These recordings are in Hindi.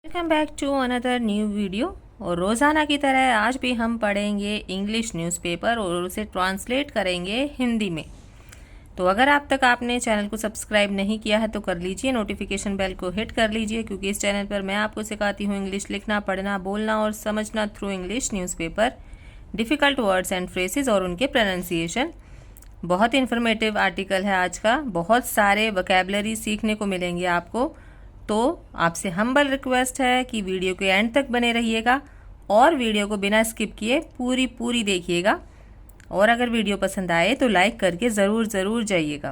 Welcome back to another new video. और रोज़ाना की तरह आज भी हम पढ़ेंगे इंग्लिश न्यूज़पेपर और उसे ट्रांसलेट करेंगे हिंदी में। तो अगर आप तक आपने चैनल को सब्सक्राइब नहीं किया है तो कर लीजिए, नोटिफिकेशन बेल को हिट कर लीजिए, क्योंकि इस चैनल पर मैं आपको सिखाती हूँ इंग्लिश लिखना, पढ़ना, बोलना और समझना through English newspaper, difficult words and phrases और उनके प्रोनाउंसिएशन। बहुत इन्फॉर्मेटिव आर्टिकल है आज का, बहुत सारे वोकैबुलरी सीखने को मिलेंगे आपको। तो आपसे हम्बल रिक्वेस्ट है कि वीडियो के एंड तक बने रहिएगा और वीडियो को बिना स्किप किए पूरी देखिएगा। और अगर वीडियो पसंद आए तो लाइक करके ज़रूर जाइएगा।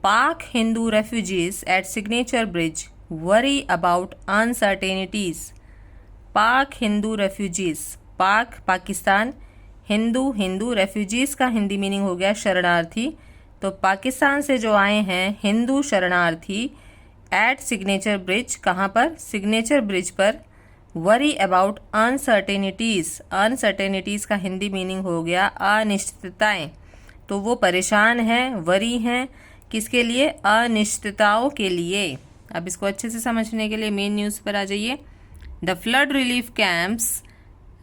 Pak Hindu refugees at Signature Bridge worry about uncertainties. Pak Hindu refugees, पाक पाकिस्तान, हिंदू रेफ्यूजीज का हिंदी मीनिंग हो गया शरणार्थी। तो पाकिस्तान से जो आए हैं हिंदू शरणार्थी, एट सिग्नेचर ब्रिज, कहाँ पर? सिग्नेचर ब्रिज पर। वरी अबाउट अनसर्टेनिटीज़, अनसर्टेनिटीज़ का हिंदी मीनिंग हो गया अनिश्चितताएं। तो वो परेशान हैं, वरी हैं, किसके लिए? अनिश्चितताओं के लिए। अब इसको अच्छे से समझने के लिए मेन न्यूज़ पर आ जाइए। द फ्लड रिलीफ कैंप्स,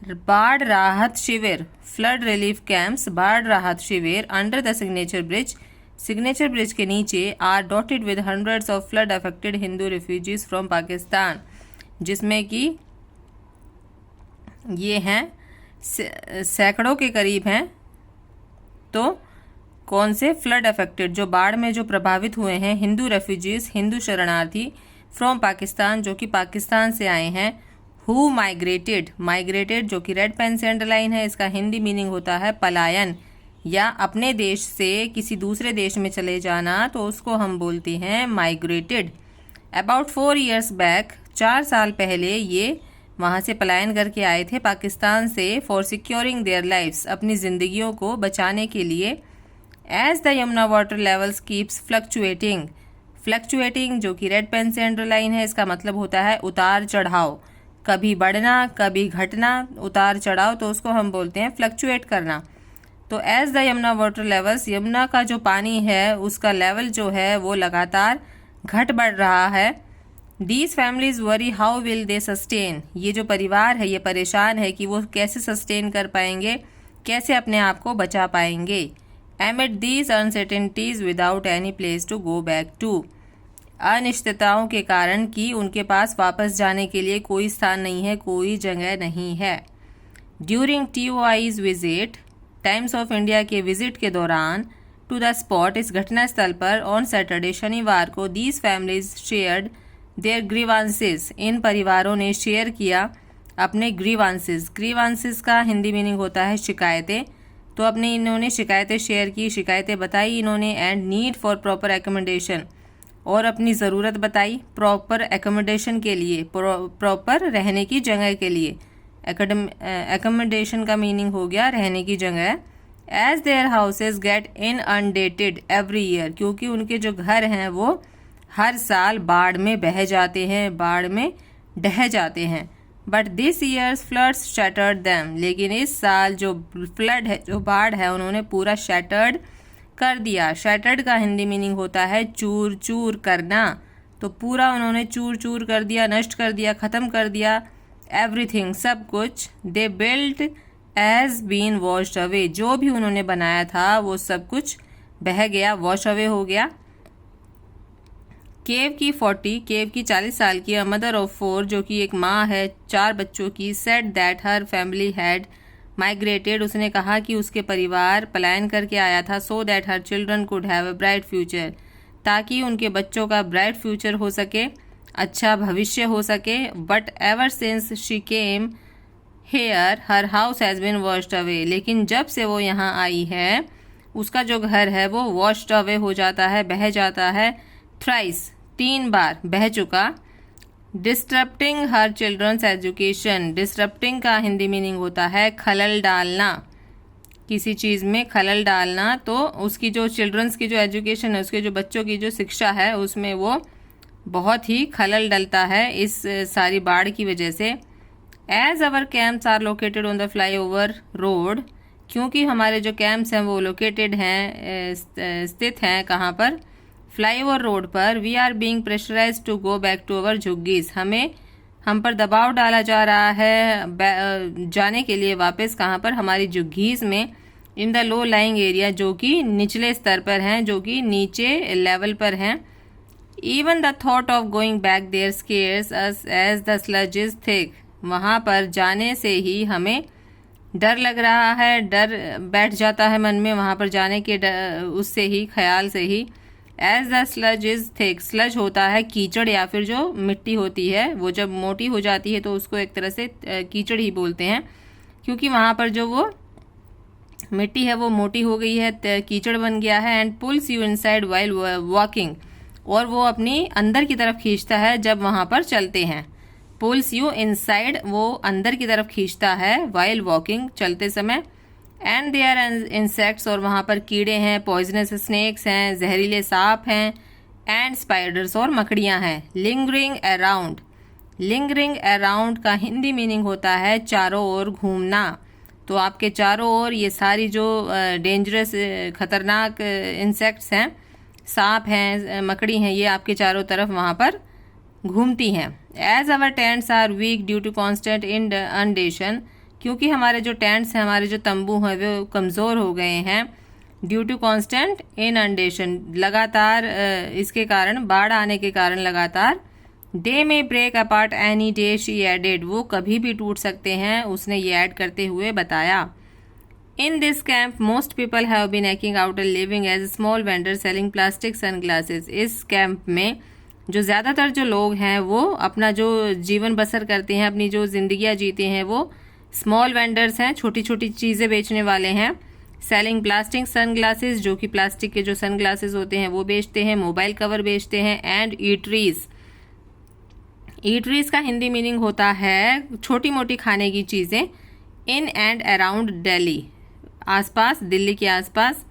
बाढ़ राहत शिविर, फ्लड रिलीफ कैंप्स, बाढ़ राहत शिविर under the Signature Bridge, Signature Bridge के नीचे are dotted with hundreds of flood affected Hindu refugees from Pakistan, जिसमें कि ये हैं सैकड़ों के करीब हैं। तो कौन से? फ्लड अफेक्टेड, जो बाढ़ में जो प्रभावित हुए हैं हिंदू रेफ्यूजीज, हिंदू शरणार्थी फ्रॉम पाकिस्तान, जो कि पाकिस्तान से आए हैं। हु माइग्रेटेड, माइग्रेटेड जो कि रेड पेन से अंडरलाइन है, इसका हिंदी मीनिंग होता है पलायन या अपने देश से किसी दूसरे देश में चले जाना, तो उसको हम बोलते हैं माइग्रेटेड। अबाउट 4 years बैक, 4 साल पहले ये वहाँ से पलायन करके आए थे पाकिस्तान से, फॉर सिक्योरिंग देयर लाइफ्स, अपनी ज़िंदगियों को बचाने के लिए। As the Yamuna water levels keeps fluctuating, fluctuating जो कि रेड पेन से अंडरलाइन है, इसका मतलब होता है उतार चढ़ाव, कभी बढ़ना कभी घटना, उतार चढ़ाव, तो उसको हम बोलते हैं फ्लक्चुएट करना। तो as the Yamuna water levels, Yamuna का जो पानी है उसका लेवल जो है वो लगातार घट बढ़ रहा है। These families worry how will they sustain, ये जो परिवार है ये परेशान है कि वो कैसे सस्टेन कर पाएंगे, कैसे अपने आप को बचा पाएंगे। Amid these uncertainties without any place to go back to, अनिश्चितताओं के कारण कि उनके पास वापस जाने के लिए कोई स्थान नहीं है, कोई जगह नहीं है। During TOI's visit, times of India के विजिट के दौरान, टू द स्पॉट, इस घटना स्थल पर, ऑन सैटरडे, शनिवार को, these families shared their grievances, इन परिवारों ने शेयर किया अपने ग्रीवांसेस। ग्रीवांसेस का हिंदी मीनिंग होता है शिकायतें। तो अपने इन्होंने शिकायतें शेयर की, शिकायतें बताई इन्होंने। And need for proper accommodation, और अपनी ज़रूरत बताई प्रॉपर एकोमोडेशन के लिए, प्रॉपर रहने की जगह के लिए। एकोमोडेशन का मीनिंग हो गया रहने की जगह। As their houses get inundated every year, क्योंकि उनके जो घर हैं वो हर साल बाढ़ में बह जाते हैं, बाढ़ में ढह जाते हैं। But this years floods shattered them, लेकिन इस साल जो फ्लड है, जो बाढ़ है, उन्होंने पूरा शैटर्ड कर दिया। शैटर्ड का हिंदी मीनिंग होता है चूर चूर करना। तो पूरा उन्होंने चूर चूर कर दिया, नष्ट कर दिया, ख़त्म कर दिया। एवरीथिंग, सब कुछ। They built as been washed away, जो भी उन्होंने बनाया था वो सब कुछ बह गया, वॉश अवे हो गया। केव की 40 साल की, मदर ऑफ 4, जो कि एक माँ है 4 बच्चों की, said that her family had migrated, उसने कहा कि उसके परिवार पलायन करके आया था, so that her children could have a bright future, ताकि उनके बच्चों का ब्राइट फ्यूचर हो सके, अच्छा भविष्य हो सके। But ever since she came here her house has been washed away, लेकिन जब से वो यहाँ आई है उसका जो घर है वो वॉश्ड अवे हो जाता है, बह जाता है। थ्राइस, 3 बार बह चुका। डिस्टरप्टिंग हर चिल्ड्रंस एजुकेशन, डिस्टरप्टिंग का हिंदी मीनिंग होता है खलल डालना, किसी चीज़ में खलल डालना। तो उसकी जो चिल्ड्रंस की जो एजुकेशन है, उसके जो बच्चों की जो शिक्षा है, उसमें वो बहुत ही खलल डलता है इस सारी बाढ़ की वजह से। As our camps are located on the flyover road, क्योंकि हमारे जो कैंप्स हैं वो लोकेटेड हैं, स्थित हैं कहाँ पर? फ्लाईओवर रोड पर। We are being pressurized to go back to our jhuggis, हमें हम पर दबाव डाला जा रहा है जाने के लिए वापस कहाँ पर, हमारी झुग्गीज़ में, in the low lying area, जो कि निचले स्तर पर हैं, जो कि नीचे लेवल पर हैं। Even the thought of going back there scares us as the sludge is thick, वहाँ पर जाने से ही हमें डर लग रहा है, डर बैठ जाता है मन में वहाँ पर जाने के उससे ही, ख्याल से ही। As the sludge is thick, sludge होता है कीचड़ या फिर जो मिट्टी होती है, वो जब मोटी हो जाती है तो उसको एक तरह से कीचड़ ही बोलते हैं, क्योंकि वहाँ पर जो वो मिट्टी है वो मोटी हो गई है, कीचड़ बन गया है। And pools you inside while walking, और वो अपनी अंदर की तरफ खींचता है जब वहाँ पर चलते हैं। पुल्स यू इनसाइड, वो अंदर की तरफ खींचता है, वाइल वॉकिंग, चलते समय। एंड देयर इंसेक्ट्स, और वहाँ पर कीड़े हैं, पॉइजनस स्नेक्स हैं, जहरीले सांप हैं, एंड स्पाइडर्स, और मकड़ियाँ हैं। लिंगरिंग अराउंड, लिंगरिंग अराउंड का हिंदी मीनिंग होता है चारों ओर घूमना। तो आपके चारों ओर ये सारी जो डेंजरस खतरनाक इंसेक्ट्स हैं, सांप हैं, मकड़ी हैं, ये आपके चारों तरफ वहाँ पर घूमती हैं। As our tents are weak due to constant inundation, क्योंकि हमारे जो टेंट्स हैं, हमारे जो तंबू हैं, वो कमज़ोर हो गए हैं। ड्यू टू कॉन्स्टेंट इनंडेशन, लगातार इसके कारण, बाढ़ आने के कारण लगातार। They may break apart any day, she added, वो कभी भी टूट सकते हैं, उसने ये ऐड करते हुए बताया। In this camp most people have been acting out a living as small vendor selling plastic sunglasses, इस कैंप में जो ज़्यादातर जो लोग हैं वो अपना जो जीवन बसर करते हैं, अपनी जो जिंदगियां जीते हैं, वो स्मॉल वेंडर्स हैं, छोटी छोटी चीज़ें बेचने वाले हैं। सेलिंग प्लास्टिक सनग्लासेस, जो कि प्लास्टिक के जो सनग्लासेस होते हैं वो बेचते हैं, मोबाइल कवर बेचते हैं। एंड ईटरीज, ईटरीज का हिंदी मीनिंग होता है छोटी मोटी खाने की चीज़ें। इन एंड अराउंड दिल्ली, आसपास, दिल्ली के आसपास।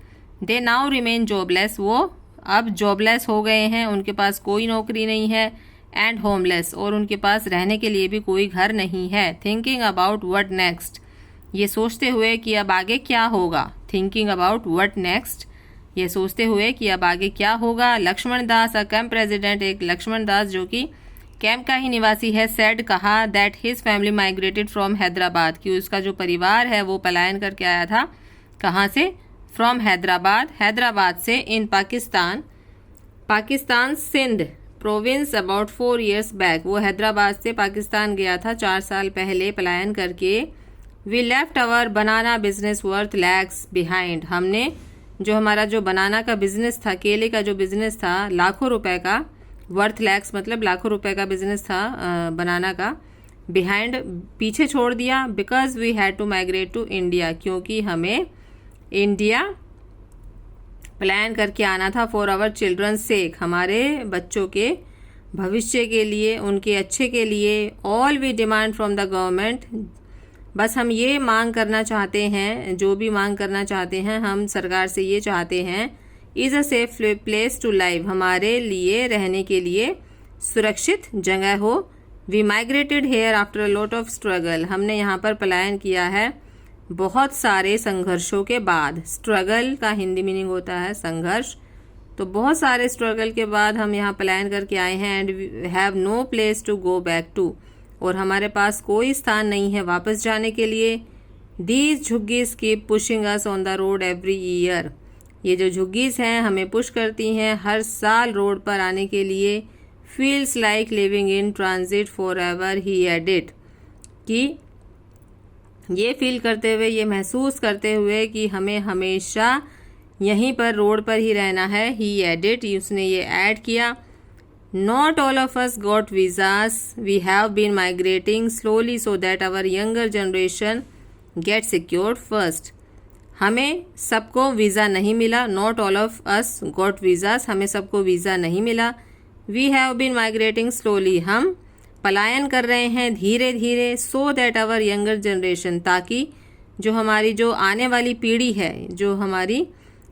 दे नाउ रिमेन जॉबलेस, वो अब जॉबलेस हो गए हैं, उनके पास कोई नौकरी नहीं है। एंड होमलेस, और उनके पास रहने के लिए भी कोई घर नहीं है। थिंकिंग अबाउट व्हाट नेक्स्ट, ये सोचते हुए कि अब आगे क्या होगा। थिंकिंग अबाउट व्हाट नेक्स्ट, ये सोचते हुए कि अब आगे क्या होगा। Laxman Das, a camp president, एक लक्ष्मण दास जो कि कैंप का ही निवासी है, सेड, कहा, that his family migrated from Hyderabad, कि उसका जो परिवार है वो पलायन करके आया था। कहाँ से? फ्रॉम हैदराबाद, हैदराबाद से। In Pakistan, Pakistan Sindh province about 4 years back, वो हैदराबाद से पाकिस्तान गया था 4 साल पहले पलायन करके। We left our banana business worth lakhs behind, हमने जो हमारा जो बनाना का बिजनेस था, केले का जो बिजनेस था, लाखों रुपए का, वर्थ लैक्स मतलब लाखों रुपए का बिजनेस था बनाना का, बिहाइंड पीछे छोड़ दिया। Because we had to migrate to India, क्योंकि हमें इंडिया प्लान करके आना था। फॉर आवर चिल्ड्रन सेक, हमारे बच्चों के भविष्य के लिए, उनके अच्छे के लिए। All we demand from the government, बस हम ये मांग करना चाहते हैं, जो भी मांग करना चाहते हैं हम सरकार से ये चाहते हैं। Is a safe place to live, हमारे लिए रहने के लिए सुरक्षित जगह हो। We migrated here after a lot of struggle, हमने यहाँ पर पलायन किया है बहुत सारे संघर्षों के बाद। स्ट्रगल का हिंदी मीनिंग होता है संघर्ष, तो बहुत सारे स्ट्रगल के बाद हम यहाँ पलायन करके आए हैं। And we have no place to go back to, और हमारे पास कोई स्थान नहीं है वापस जाने के लिए। These jhuggis keep pushing us on the road every year, ये जो झुग्गीज हैं हमें पुश करती हैं हर साल रोड पर आने के लिए। Feels like living in transit for ever, he added, कि ये फील करते हुए, ये महसूस करते हुए कि हमें हमेशा यहीं पर रोड पर ही रहना है। ही एडिड, उसने ये ऐड किया। Not all of us got visas, we have been migrating slowly so that our younger generation get secured first, हमें सबको वीज़ा नहीं मिला। Not all of us got visas, हमें सबको वीज़ा नहीं मिला। We have been migrating slowly, हम पलायन कर रहे हैं धीरे धीरे। So that our younger generation, ताकि जो हमारी जो आने वाली पीढ़ी है, जो हमारी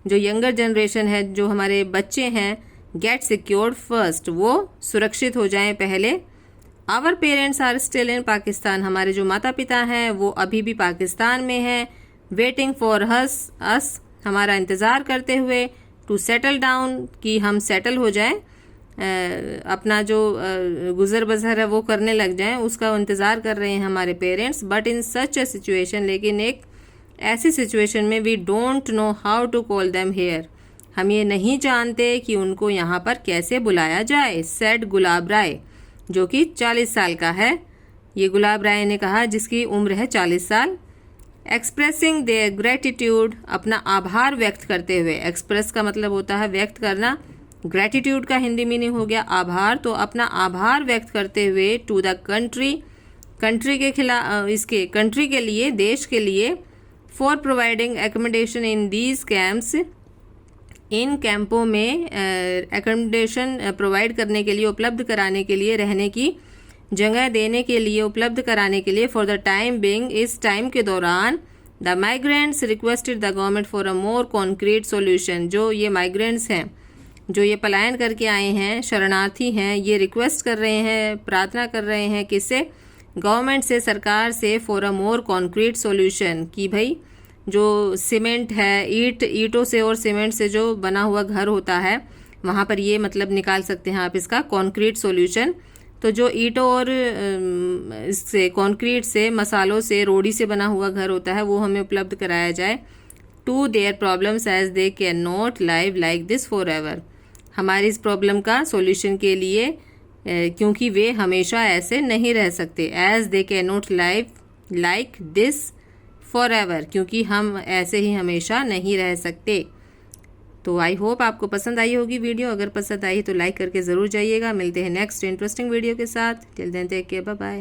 जो यंगर जनरेशन है, जो हमारे बच्चे हैं, गेट सिक्योर्ड फर्स्ट, वो सुरक्षित हो जाएं पहले। Our parents are still in Pakistan, हमारे जो माता पिता हैं वो अभी भी पाकिस्तान में हैं। वेटिंग फॉर अस, हमारा इंतज़ार करते हुए। टू सेटल डाउन, कि हम सेटल हो जाएं। अपना जो गुज़र बसर है वो करने लग जाएं, उसका इंतज़ार कर रहे हैं हमारे parents. But in such a situation, लेकिन एक ऐसी सिचुएशन में we don't know how to call them here, हम ये नहीं जानते कि उनको यहाँ पर कैसे बुलाया जाए। सेड गुलाब राय, जो कि 40 साल का है। ये गुलाब राय ने कहा जिसकी उम्र है 40 साल। एक्सप्रेसिंग देयर ग्रेटिट्यूड, अपना आभार व्यक्त करते हुए। एक्सप्रेस का मतलब होता है व्यक्त करना, ग्रेटिट्यूड का हिंदी मीनिंग हो गया आभार। तो अपना आभार व्यक्त करते हुए टू द कंट्री, कंट्री के खिलाफ, इसके कंट्री के लिए, देश के लिए। For providing accommodation in these camps, इन कैंपों में एकोमोडेशन प्रोवाइड करने के लिए, उपलब्ध कराने के लिए, रहने की जगह देने के लिए, उपलब्ध कराने के लिए। फॉर द टाइम बिंग, इस टाइम के दौरान। The migrants requested the government for a more concrete solution, जो ये माइग्रेंट्स हैं, जो ये पलायन करके आए हैं, शरणार्थी हैं, ये रिक्वेस्ट कर रहे हैं, प्रार्थना कर रहे हैं किससे? गवर्नमेंट से, सरकार से। For a more concrete solution, कि भाई जो सीमेंट है, ईंटों से और सीमेंट से जो बना हुआ घर होता है, वहाँ पर ये मतलब निकाल सकते हैं आप इसका कॉन्क्रीट सोल्यूशन। तो जो ईंटों और इससे कॉन्क्रीट से, मसालों से, रोड़ी से बना हुआ घर होता है, वो हमें उपलब्ध कराया जाए। To their problems as they can not live like this forever, हमारी इस प्रॉब्लम का सॉल्यूशन के लिए, क्योंकि वे हमेशा ऐसे नहीं रह सकते। As they can not live like this forever, क्योंकि हम ऐसे ही हमेशा नहीं रह सकते। तो आई होप आपको पसंद आई होगी वीडियो। अगर पसंद आई तो लाइक करके ज़रूर जाइएगा। मिलते हैं नेक्स्ट इंटरेस्टिंग वीडियो के साथ। Till then take care, bye bye.